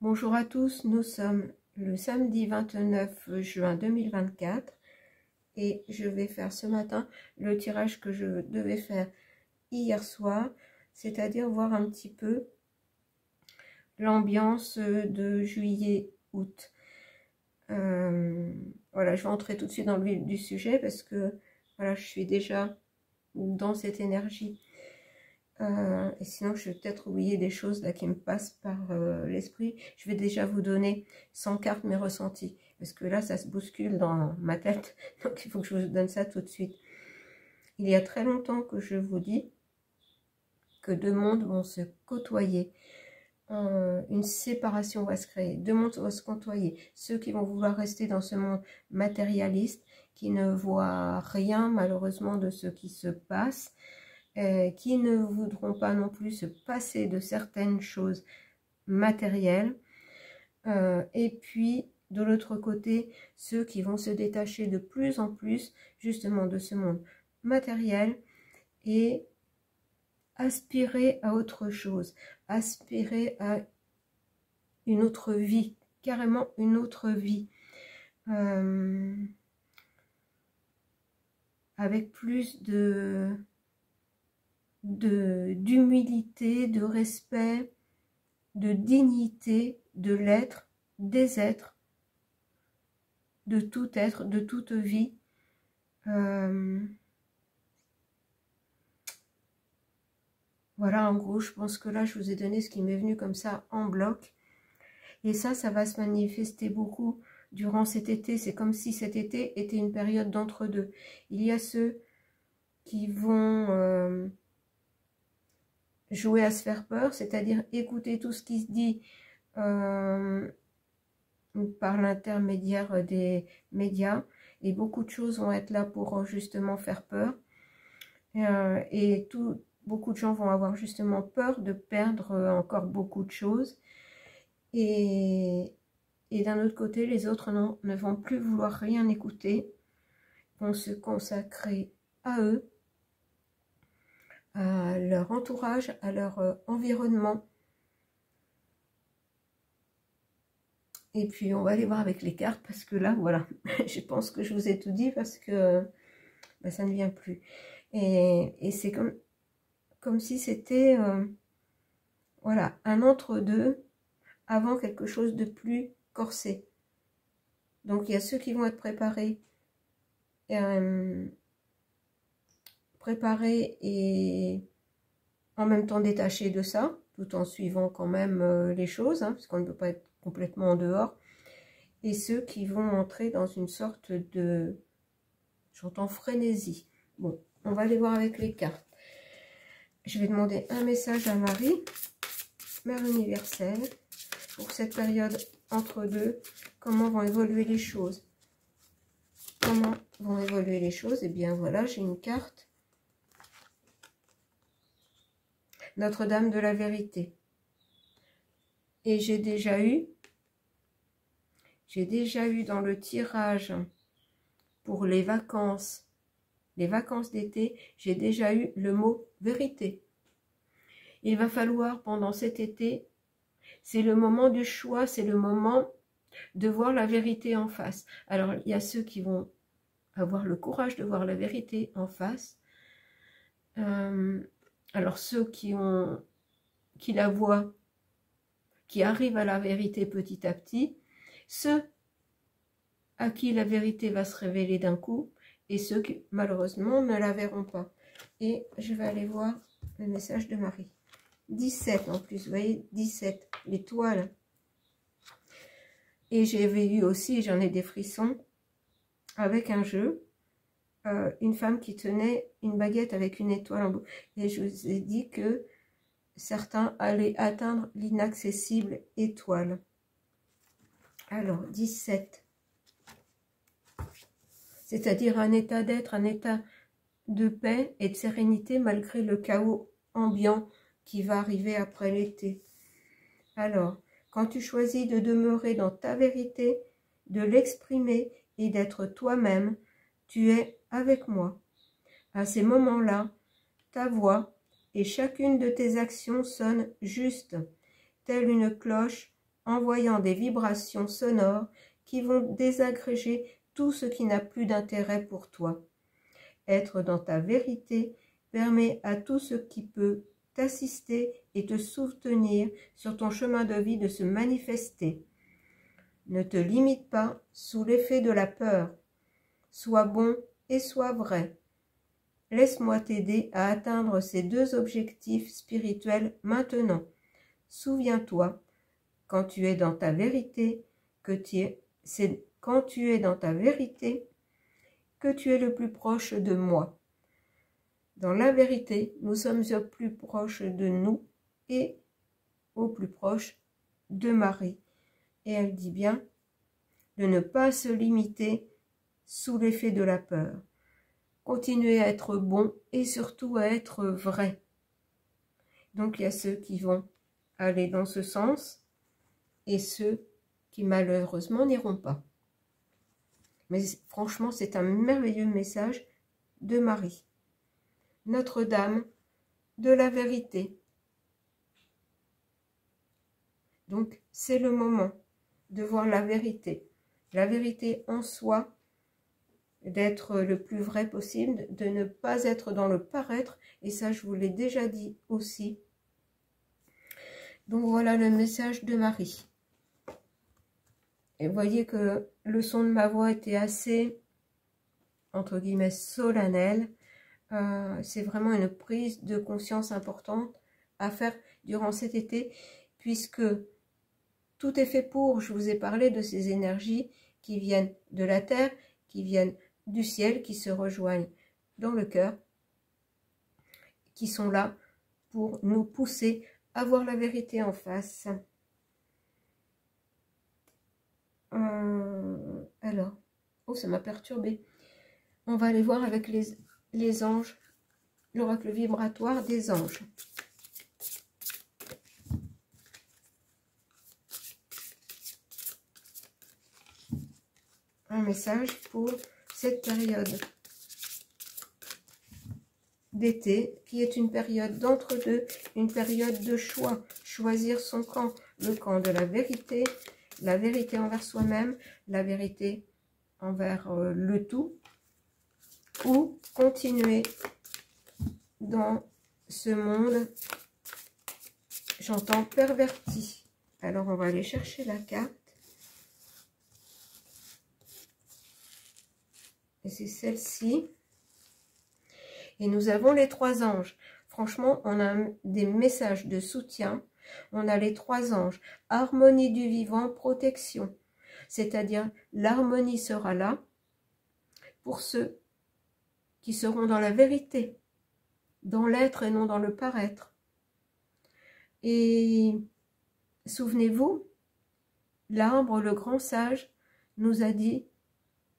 Bonjour à tous, nous sommes le samedi 29 juin 2024 et je vais faire ce matin le tirage que je devais faire hier soir, c'est-à-dire voir un petit peu l'ambiance de juillet-août. Voilà, je vais entrer tout de suite dans le vif du sujet parce que voilà, je suis déjà dans cette énergie. Et sinon, je vais peut-être oublier des choses là qui me passent par l'esprit. Je vais déjà vous donner sans carte mes ressentis. Parce que là, ça se bouscule dans ma tête. Donc, il faut que je vous donne ça tout de suite. Il y a très longtemps que je vous dis que deux mondes vont se côtoyer. Une séparation va se créer. Deux mondes vont se côtoyer. Ceux qui vont vouloir rester dans ce monde matérialiste, qui ne voient rien malheureusement de ce qui se passe, qui ne voudront pas non plus se passer de certaines choses matérielles. Et puis, de l'autre côté, ceux qui vont se détacher de plus en plus justement de ce monde matériel et aspirer à autre chose, aspirer à une autre vie, carrément une autre vie. Avec plus d'humilité, de respect, de dignité de l'être, des êtres, de tout être, de toute vie. Voilà, en gros, je pense que là, je vous ai donné ce qui m'est venu comme ça en bloc. Et ça va se manifester beaucoup durant cet été. C'est comme si cet été était une période d'entre-deux. Il y a ceux qui vont jouer à se faire peur, c'est-à-dire écouter tout ce qui se dit par l'intermédiaire des médias, et beaucoup de choses vont être là pour justement faire peur, et beaucoup de gens vont avoir justement peur de perdre encore beaucoup de choses, et d'un autre côté, les autres ne vont plus vouloir rien écouter, vont se consacrer à eux, à leur entourage, à leur environnement. Et puis on va aller voir avec les cartes parce que là, voilà, je pense que je vous ai tout dit parce que ça ne vient plus. Et c'est comme si c'était voilà, un entre-deux avant quelque chose de plus corsé. Donc il y a ceux qui vont être préparés et en même temps détachés de ça, tout en suivant quand même les choses, hein, parce qu'on ne peut pas être complètement en dehors, et ceux qui vont entrer dans une sorte de, j'entends frénésie. Bon, on va aller voir avec les cartes. Je vais demander un message à Marie, Mère universelle, pour cette période entre deux. Comment vont évoluer les choses? Comment vont évoluer les choses? Eh bien voilà, j'ai une carte. Notre-Dame de la vérité. Et j'ai déjà eu dans le tirage pour les vacances d'été, j'ai déjà eu le mot vérité. Il va falloir pendant cet été, c'est le moment du choix, c'est le moment de voir la vérité en face. Alors il y a ceux qui vont avoir le courage de voir la vérité en face. Alors ceux qui la voient, qui arrivent à la vérité petit à petit, ceux à qui la vérité va se révéler d'un coup, et ceux qui malheureusement ne la verront pas. Et je vais aller voir le message de Marie. 17 en plus, vous voyez, 17, l'étoile. Et j'avais eu aussi, j'en ai des frissons, avec un jeu, une femme qui tenait une baguette avec une étoile en bout. Et je vous ai dit que certains allaient atteindre l'inaccessible étoile. Alors, 17. C'est-à-dire un état d'être, un état de paix et de sérénité malgré le chaos ambiant qui va arriver après l'été. Alors, quand tu choisis de demeurer dans ta vérité, de l'exprimer et d'être toi-même, tu es avec moi. À ces moments-là, ta voix et chacune de tes actions sonnent juste, telle une cloche envoyant des vibrations sonores qui vont désagréger tout ce qui n'a plus d'intérêt pour toi. Être dans ta vérité permet à tout ce qui peut t'assister et te soutenir sur ton chemin de vie de se manifester. Ne te limite pas sous l'effet de la peur. Sois bon et sois vrai. Laisse-moi t'aider à atteindre ces deux objectifs spirituels maintenant. Souviens-toi, quand tu es dans ta vérité, c'est quand tu es dans ta vérité que tu es le plus proche de moi. Dans la vérité, nous sommes au plus proche de nous et au plus proche de Marie. Et elle dit bien de ne pas se limiter sous l'effet de la peur. Continuer à être bon et surtout à être vrai. Donc il y a ceux qui vont aller dans ce sens et ceux qui malheureusement n'iront pas. Mais franchement, c'est un merveilleux message de Marie. Notre-Dame de la vérité. Donc, c'est le moment de voir la vérité en soi, d'être le plus vrai possible, de ne pas être dans le paraître, et ça, je vous l'ai déjà dit aussi. Donc, voilà le message de Marie. Et vous voyez que le son de ma voix était assez, entre guillemets, solennel. C'est vraiment une prise de conscience importante à faire durant cet été, puisque tout est fait pour. Je vous ai parlé de ces énergies qui viennent de la terre, qui viennent du ciel, qui se rejoignent dans le cœur, qui sont là pour nous pousser à voir la vérité en face. Alors, oh, ça m'a perturbée. On va aller voir avec les anges, l'oracle vibratoire des anges. Un message pour cette période d'été, qui est une période d'entre-deux, une période de choix, choisir son camp, le camp de la vérité envers soi-même, la vérité envers le tout, ou continuer dans ce monde, j'entends perverti. Alors on va aller chercher la carte. Et c'est celle-ci. Et nous avons les trois anges. Franchement, on a des messages de soutien. On a les trois anges. Harmonie du vivant, protection. C'est-à-dire, l'harmonie sera là pour ceux qui seront dans la vérité, dans l'être et non dans le paraître. Et souvenez-vous, l'arbre, le grand sage, nous a dit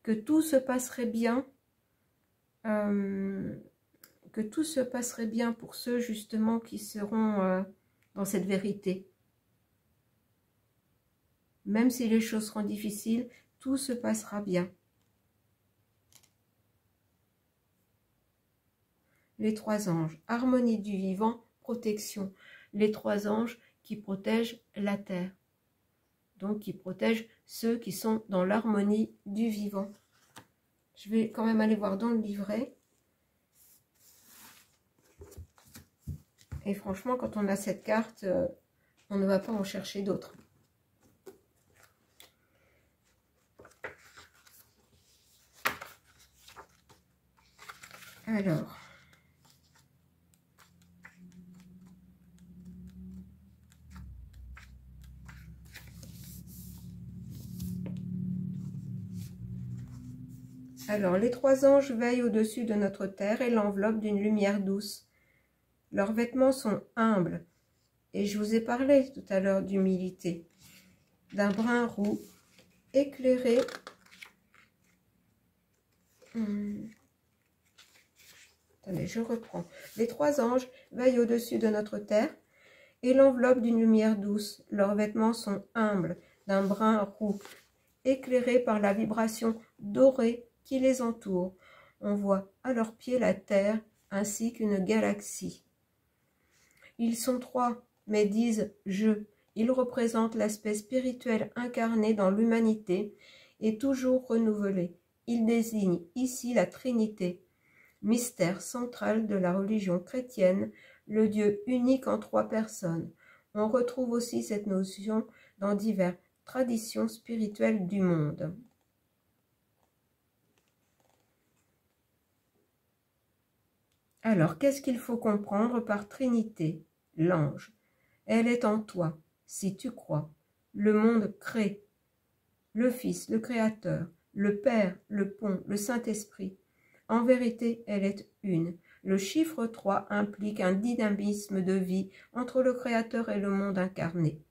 que tout se passerait bien, pour ceux justement qui seront dans cette vérité. Même si les choses seront difficiles, tout se passera bien. Les trois anges, harmonie du vivant, protection. Les trois anges qui protègent la terre. Donc qui protègent ceux qui sont dans l'harmonie du vivant. Je vais quand même aller voir dans le livret. Et franchement, quand on a cette carte, on ne va pas en chercher d'autres. Alors, les trois anges veillent au-dessus de notre terre et l'enveloppent d'une lumière douce. Leurs vêtements sont humbles, et je vous ai parlé tout à l'heure d'humilité, d'un brun roux éclairé. Attendez, je reprends. Les trois anges veillent au-dessus de notre terre et l'enveloppent d'une lumière douce. Leurs vêtements sont humbles, d'un brun roux, éclairés par la vibration dorée qui les entoure. On voit à leurs pieds la terre ainsi qu'une galaxie. Ils sont trois, mais disent « je ». Il représente l'aspect spirituel incarné dans l'humanité et toujours renouvelé. Il désigne ici la Trinité, mystère central de la religion chrétienne, le Dieu unique en 3 personnes. On retrouve aussi cette notion dans diverses traditions spirituelles du monde. Alors, qu'est-ce qu'il faut comprendre par Trinité? L'ange. Elle est en toi, si tu crois. Le monde crée. Le Fils, le Créateur, le Père, le Pont, le Saint-Esprit. En vérité, elle est une. Le chiffre 3 implique un dynamisme de vie entre le Créateur et le monde incarné.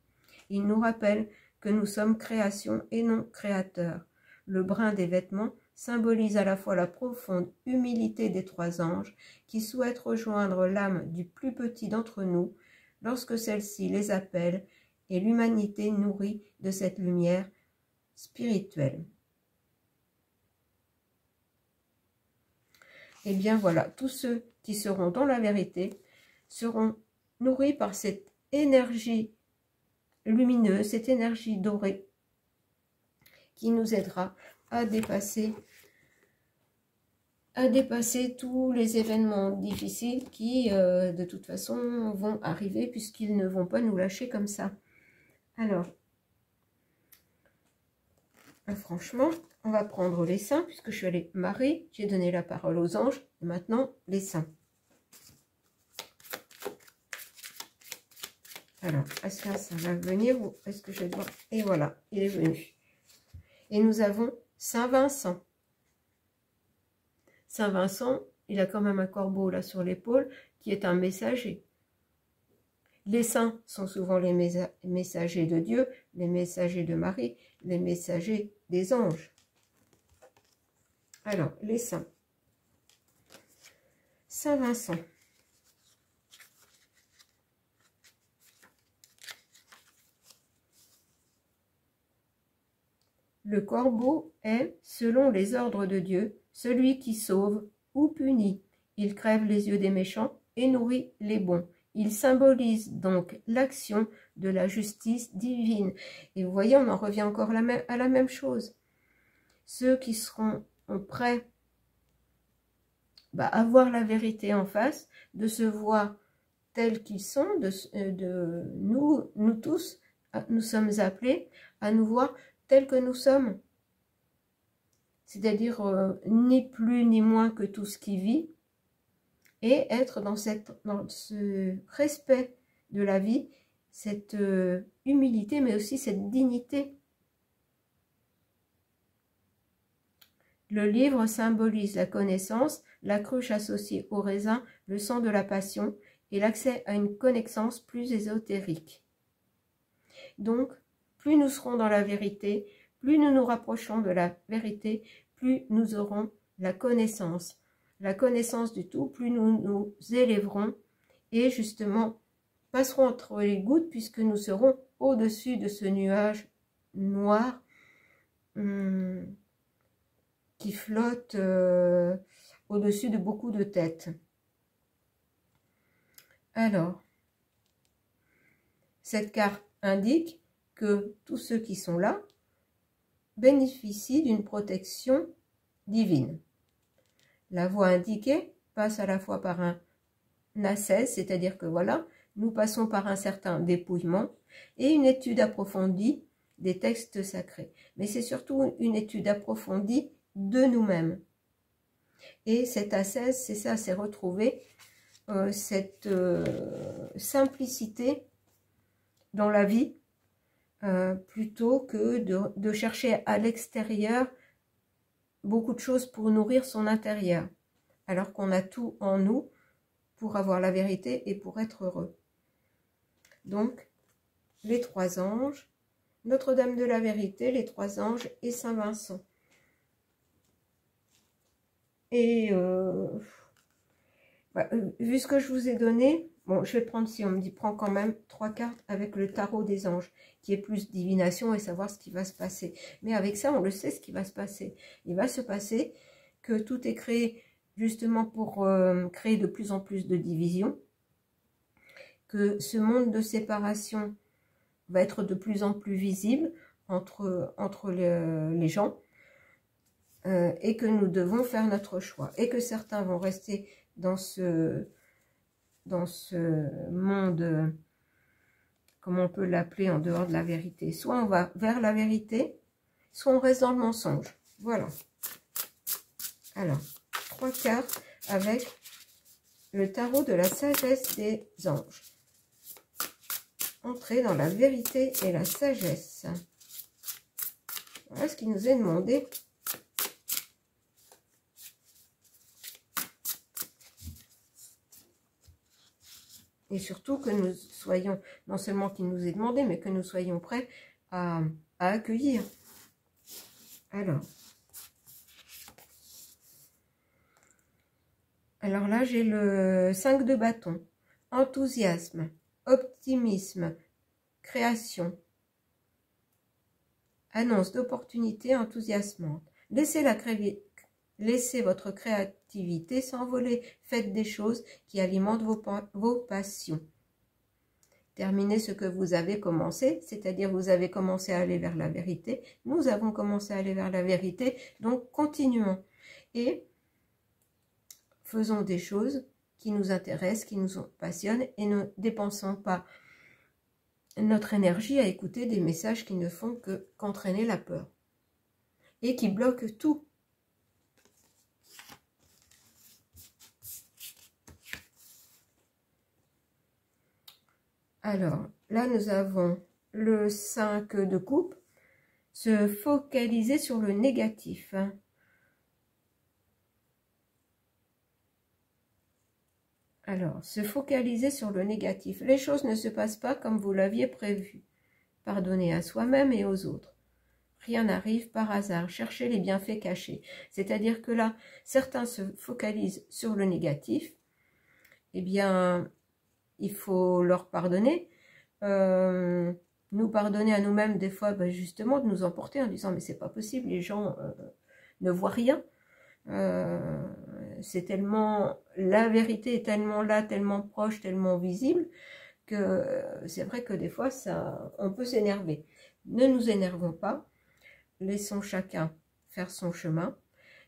Il nous rappelle que nous sommes création et non créateurs. Le brin des vêtements symbolise à la fois la profonde humilité des 3 anges qui souhaitent rejoindre l'âme du plus petit d'entre nous lorsque celle-ci les appelle et l'humanité nourrie de cette lumière spirituelle. Et bien voilà, tous ceux qui seront dans la vérité seront nourris par cette énergie lumineuse, cette énergie dorée qui nous aidera à dépasser tous les événements difficiles qui, de toute façon, vont arriver puisqu'ils ne vont pas nous lâcher comme ça. Alors, franchement, on va prendre les saints, puisque je suis allée Marie, j'ai donné la parole aux anges, et maintenant les saints. Alors, est-ce qu'un saint va venir ou est-ce que je dois... Et voilà, il est venu. Et nous avons Saint Vincent. Saint Vincent, il a quand même un corbeau là sur l'épaule qui est un messager. Les saints sont souvent les messagers de Dieu, les messagers de Marie, les messagers des anges. Alors, les saints. Saint Vincent. Le corbeau est, selon les ordres de Dieu, celui qui sauve ou punit. Il crève les yeux des méchants et nourrit les bons. Il symbolise donc l'action de la justice divine. Et vous voyez, on en revient encore à la même chose. Ceux qui seront prêts à voir la vérité en face, de se voir tels qu'ils sont, nous tous, nous sommes appelés à nous voir tels que nous sommes. C'est-à-dire ni plus ni moins que tout ce qui vit, et être dans ce respect de la vie, cette humilité, mais aussi cette dignité. Le livre symbolise la connaissance, la cruche associée au raisin, le sang de la passion et l'accès à une connaissance plus ésotérique. Donc, plus nous serons dans la vérité, plus nous nous rapprochons de la vérité, plus nous aurons la connaissance du tout, plus nous nous élèverons et justement passerons entre les gouttes puisque nous serons au-dessus de ce nuage noir qui flotte au-dessus de beaucoup de têtes. Alors, cette carte indique que tous ceux qui sont là bénéficient d'une protection divine. La voie indiquée passe à la fois par un ascèse, c'est-à-dire que voilà, nous passons par un certain dépouillement et une étude approfondie des textes sacrés. Mais c'est surtout une étude approfondie de nous-mêmes. Et cette ascèse, c'est ça, c'est retrouver cette simplicité dans la vie, plutôt que de chercher à l'extérieur beaucoup de choses pour nourrir son intérieur, alors qu'on a tout en nous pour avoir la vérité et pour être heureux. Donc, les 3 anges, Notre-Dame de la Vérité, les 3 anges et Saint Vincent. Et vu ce que je vous ai donné, bon, je vais prendre, si on me dit, prends quand même 3 cartes avec le tarot des anges, qui est plus divination et savoir ce qui va se passer. Mais avec ça, on le sait ce qui va se passer. Il va se passer que tout est créé justement pour créer de plus en plus de divisions, que ce monde de séparation va être de plus en plus visible entre les gens, et que nous devons faire notre choix, et que certains vont rester dans ce monde, comment on peut l'appeler, en dehors de la vérité. Soit on va vers la vérité, soit on reste dans le mensonge. Voilà. Alors, 3 cartes avec le tarot de la sagesse des anges. Entrer dans la vérité et la sagesse. Voilà ce qui nous est demandé. Et surtout que nous soyons, non seulement qu'il nous est demandé, mais que nous soyons prêts à accueillir. Alors là, j'ai le 5 de bâton. Enthousiasme, optimisme, création. Annonce d'opportunités enthousiasmantes. Laissez votre créativité s'envoler. Faites des choses qui alimentent vos passions. Terminez ce que vous avez commencé, c'est-à-dire vous avez commencé à aller vers la vérité. Nous avons commencé à aller vers la vérité, donc continuons. Et faisons des choses qui nous intéressent, qui nous passionnent, et ne dépensons pas notre énergie à écouter des messages qui ne font qu'entraîner la peur et qui bloquent tout. Alors, là, nous avons le 5 de coupe, se focaliser sur le négatif. Alors, se focaliser sur le négatif. Les choses ne se passent pas comme vous l'aviez prévu. Pardonnez à soi-même et aux autres. Rien n'arrive par hasard. Cherchez les bienfaits cachés. C'est-à-dire que là, certains se focalisent sur le négatif. Eh bien, il faut leur pardonner. Nous pardonner à nous-mêmes des fois, ben justement, de nous emporter en disant « mais c'est pas possible, les gens ne voient rien ». C'est tellement, la vérité est tellement là, tellement proche, tellement visible, que c'est vrai que des fois, on peut s'énerver. Ne nous énervons pas, laissons chacun faire son chemin,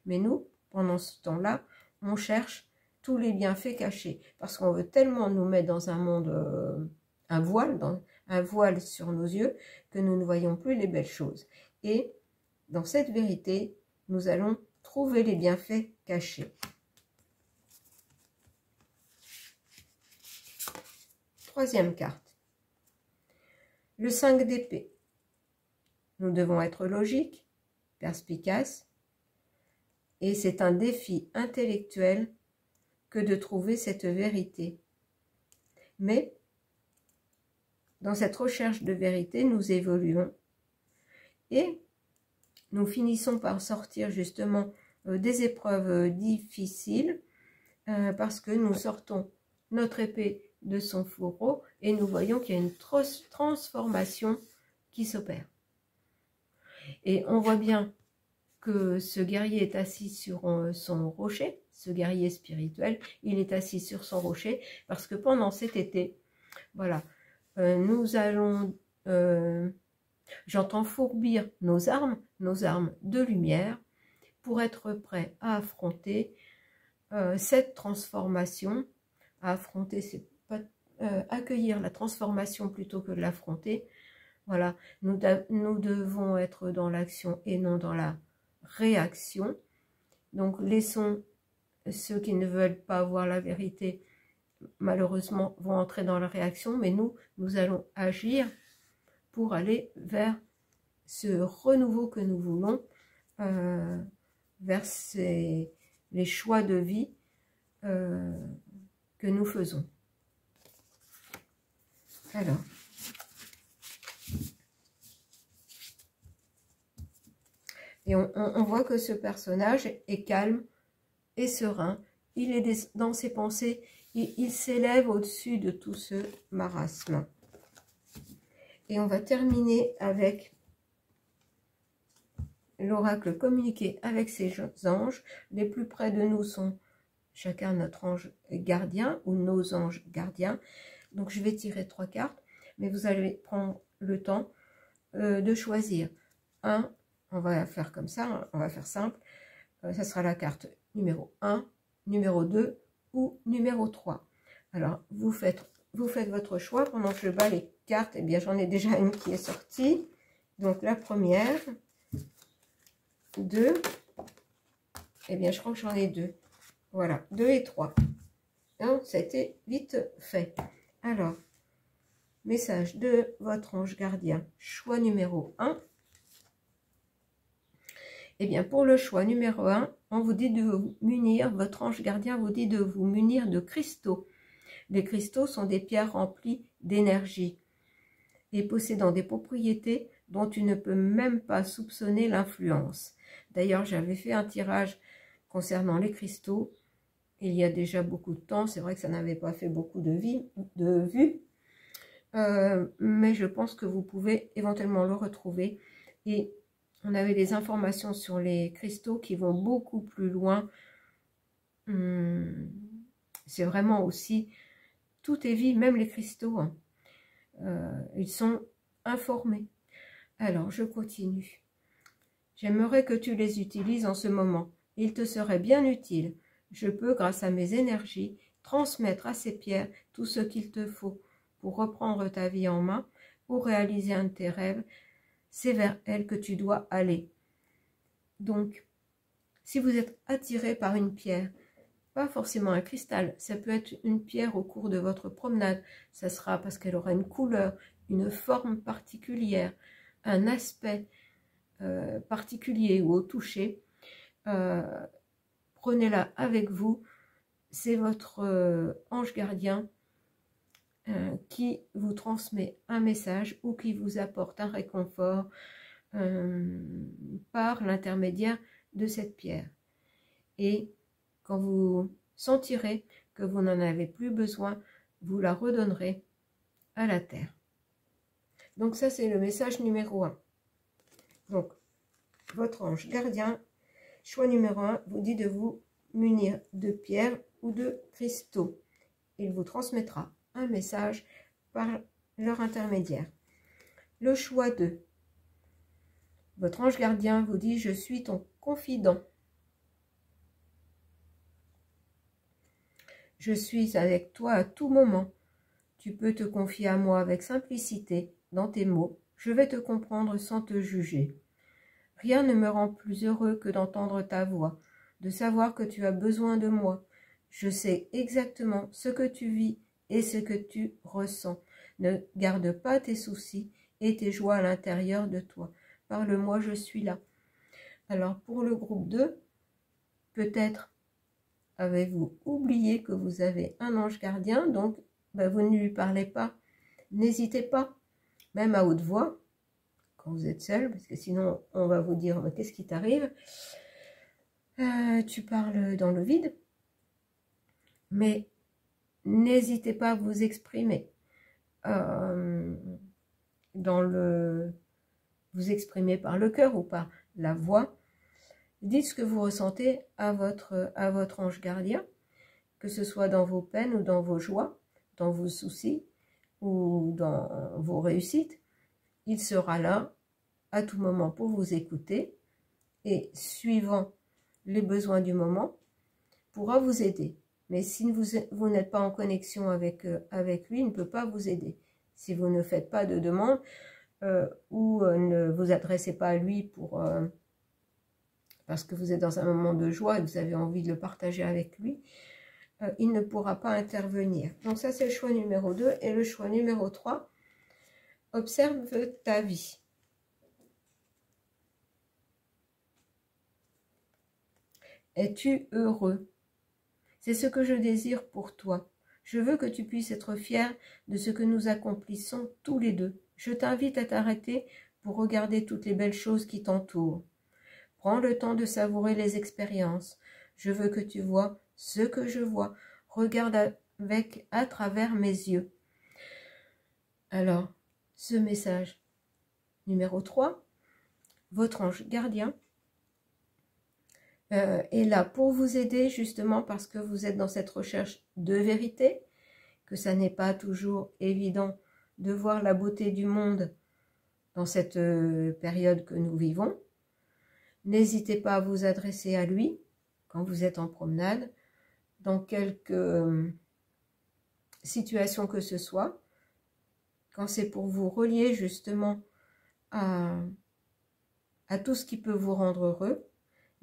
mais nous, pendant ce temps-là, on cherche tous les bienfaits cachés, parce qu'on veut tellement nous mettre dans un monde, un voile sur nos yeux, que nous ne voyons plus les belles choses. Et dans cette vérité, nous allons trouver les bienfaits cachés. Troisième carte. Le 5 d'épée. Nous devons être logiques, perspicaces, et c'est un défi intellectuel que de trouver cette vérité. Mais, dans cette recherche de vérité, nous évoluons et nous finissons par sortir justement des épreuves difficiles parce que nous sortons notre épée de son fourreau et nous voyons qu'il y a une transformation qui s'opère. Et on voit bien que ce guerrier est assis sur son rocher, ce guerrier spirituel, il est assis sur son rocher parce que pendant cet été, voilà, nous allons... j'entends fourbir nos armes de lumière, pour être prêt à affronter cette transformation. À affronter, c'est pas accueillir la transformation plutôt que de l'affronter. Voilà, nous devons être dans l'action et non dans la réaction. Donc laissons ceux qui ne veulent pas voir la vérité, malheureusement, vont entrer dans la réaction, mais nous allons agir pour aller vers ce renouveau que nous voulons, vers les choix de vie que nous faisons. Alors, et on voit que ce personnage est calme et serein, il est dans ses pensées, il s'élève au-dessus de tout ce marasme. Et on va terminer avec l'oracle communiqué avec ses anges. Les plus près de nous sont chacun notre ange gardien ou nos anges gardiens. Donc je vais tirer 3 cartes, mais vous allez prendre le temps de choisir. On va faire comme ça, on va faire simple. Ça sera la carte numéro 1, numéro 2 ou numéro 3. Alors, vous faites votre choix. Pendant que je bats les cartes, eh bien, j'en ai déjà une qui est sortie. Donc, la première, 2, eh bien, je crois que j'en ai 2. Voilà, 2 et 3. Hein, ça a été vite fait. Alors, message de votre ange gardien, choix numéro 1. Eh bien, pour le choix numéro 1, on vous dit de vous munir, votre ange gardien vous dit de vous munir de cristaux. Les cristaux sont des pierres remplies d'énergie et possédant des propriétés dont tu ne peux même pas soupçonner l'influence. D'ailleurs, j'avais fait un tirage concernant les cristaux il y a déjà beaucoup de temps. C'est vrai que ça n'avait pas fait beaucoup de vues, mais je pense que vous pouvez éventuellement le retrouver. Et on avait des informations sur les cristaux qui vont beaucoup plus loin. C'est vraiment aussi, tout est vie, même les cristaux. Hein. Ils sont informés. Alors, je continue. J'aimerais que tu les utilises en ce moment. Il te serait bien utile. Je peux, grâce à mes énergies, transmettre à ces pierres tout ce qu'il te faut pour reprendre ta vie en main ou réaliser un de tes rêves. C'est vers elles que tu dois aller. Donc, si vous êtes attiré par une pierre, pas forcément un cristal, ça peut être une pierre au cours de votre promenade, ça sera parce qu'elle aura une couleur, une forme particulière, un aspect particulier ou au toucher, prenez-la avec vous, c'est votre ange gardien qui vous transmet un message ou qui vous apporte un réconfort par l'intermédiaire de cette pierre. Et quand vous sentirez que vous n'en avez plus besoin, vous la redonnerez à la terre. Donc ça, c'est le message numéro 1. Donc, votre ange gardien, choix numéro 1, vous dit de vous munir de pierres ou de cristaux. Il vous transmettra un message par leur intermédiaire. Le choix 2. Votre ange gardien vous dit « Je suis ton confident. Je suis avec toi à tout moment. Tu peux te confier à moi avec simplicité dans tes mots. Je vais te comprendre sans te juger. Rien ne me rend plus heureux que d'entendre ta voix, de savoir que tu as besoin de moi. Je sais exactement ce que tu vis et ce que tu ressens. Ne garde pas tes soucis et tes joies à l'intérieur de toi. Parle-moi, je suis là. » Alors, pour le groupe 2, peut-être avez-vous oublié que vous avez un ange gardien, donc vous ne lui parlez pas. N'hésitez pas, même à haute voix, quand vous êtes seul, parce que sinon on va vous dire « Qu'est-ce qui t'arrive ?» Tu parles dans le vide, mais n'hésitez pas à vous exprimer. Vous exprimer par le cœur ou par la voix. Dites ce que vous ressentez à votre ange gardien, que ce soit dans vos peines ou dans vos joies, dans vos soucis ou dans vos réussites. Il sera là à tout moment pour vous écouter et, suivant les besoins du moment, pourra vous aider. Mais si vous n'êtes pas en connexion avec lui, il ne peut pas vous aider. Si vous ne faites pas de demande ou ne vous adressez pas à lui parce que vous êtes dans un moment de joie et vous avez envie de le partager avec lui, il ne pourra pas intervenir. Donc ça, c'est le choix numéro 2. Et le choix numéro 3, observe ta vie. Es-tu heureux? C'est ce que je désire pour toi. Je veux que tu puisses être fier de ce que nous accomplissons tous les deux. Je t'invite à t'arrêter pour regarder toutes les belles choses qui t'entourent. Prends le temps de savourer les expériences. Je veux que tu vois ce que je vois. Regarde à travers mes yeux. Alors, ce message numéro 3, votre ange gardien est là pour vous aider justement parce que vous êtes dans cette recherche de vérité, que ça n'est pas toujours évident de voir la beauté du monde dans cette période que nous vivons. N'hésitez pas à vous adresser à lui quand vous êtes en promenade, dans quelque situation que ce soit, quand c'est pour vous relier justement à tout ce qui peut vous rendre heureux.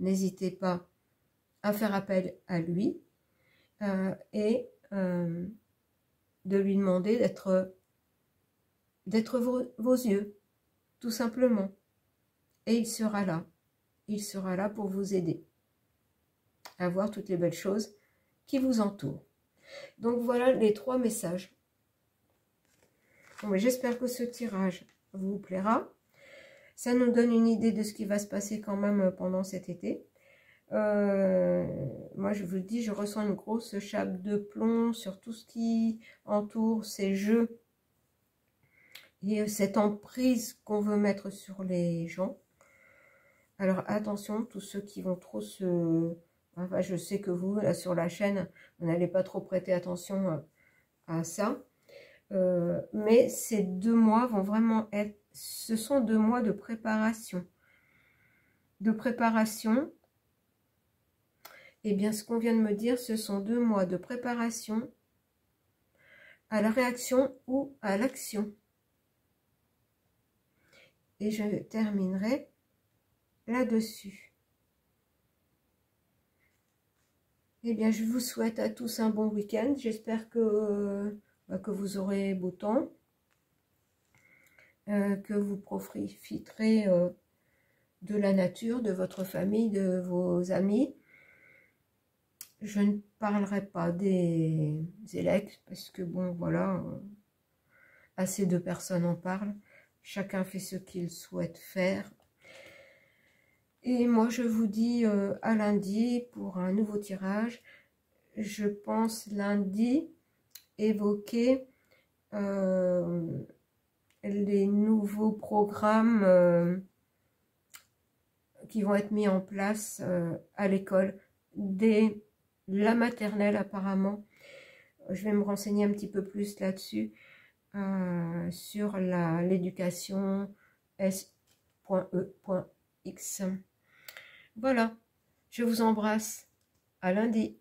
N'hésitez pas à faire appel à lui et de lui demander d'être vos yeux, tout simplement. Et il sera là. Il sera là pour vous aider à voir toutes les belles choses qui vous entourent. Donc voilà les 3 messages. Bon, j'espère que ce tirage vous plaira. Ça nous donne une idée de ce qui va se passer quand même pendant cet été. Moi je vous le dis, je ressens une grosse chape de plomb sur tout ce qui entoure ces jeux et cette emprise qu'on veut mettre sur les gens. Alors attention, tous ceux qui vont trop se... Enfin, je sais que vous, là sur la chaîne, vous n'allez pas trop prêter attention à ça. Mais ces 2 mois vont vraiment être... Ce sont 2 mois de préparation. De préparation. Eh bien, ce qu'on vient de me dire, ce sont 2 mois de préparation à la réaction ou à l'action. Et je terminerai là-dessus. Eh bien, je vous souhaite à tous un bon week-end. J'espère que vous aurez beau temps, que vous profiterez de la nature, de votre famille, de vos amis. Je ne parlerai pas des élects, parce que bon, voilà, assez de personnes en parlent. Chacun fait ce qu'il souhaite faire. Et moi, je vous dis à lundi pour un nouveau tirage. Je pense lundi évoquer les nouveaux programmes qui vont être mis en place à l'école dès la maternelle apparemment. Je vais me renseigner un petit peu plus là-dessus, sur l'éducation S.E.X. Voilà, je vous embrasse, à lundi.